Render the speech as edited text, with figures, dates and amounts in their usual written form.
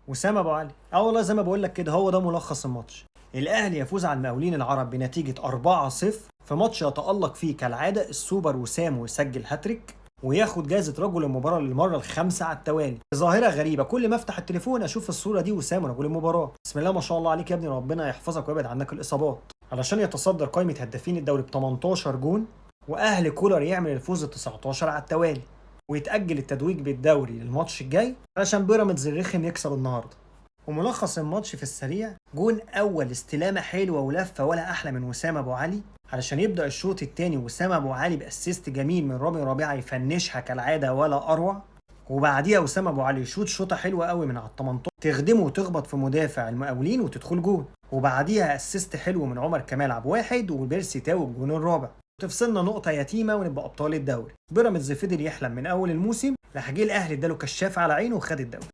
وسام ابو علي. والله زي ما بقول لك كده، هو ده ملخص الماتش. الاهلي يفوز على المقاولين العرب بنتيجه 4-0 في ماتش يتالق فيه كالعاده السوبر وسام ويسجل هاتريك وياخد جائزه رجل المباراه للمره الخامسه على التوالي. ظاهره غريبه، كل ما افتح التليفون اشوف الصوره دي وسام رجل المباراه. بسم الله ما شاء الله عليك يا ابني، ربنا يحفظك ويبعد عنك الاصابات. علشان يتصدر قائمه هدافين الدوري ب 18 جون، واهل كولر يعمل الفوز ال 19 على التوالي، ويتاجل التتويج بالدوري للماتش الجاي علشان بيراميدز الرخم يكسب النهارده. وملخص الماتش في السريع: جون اول استلامه حلوه ولفه ولا احلى من وسام ابو علي علشان يبدا الشوط الثاني، وسام ابو علي باسيست جميل من رامي ربيعه يفنشها كالعاده ولا اروع. وبعديها وسام ابو علي يشوط شوطه حلوه قوي من على ال 18 تخدمه وتخبط في مدافع المقاولين وتدخل جون. وبعديها اسيست حلو من عمر كمال عبد واحد وبيرسي تاو الجون الرابع، وتفصلنا نقطه يتيمه ونبقى ابطال الدوري. بيراميدز فضل يحلم من اول الموسم لحد جه الاهلي اداله كشاف على عينه وخد الدوري.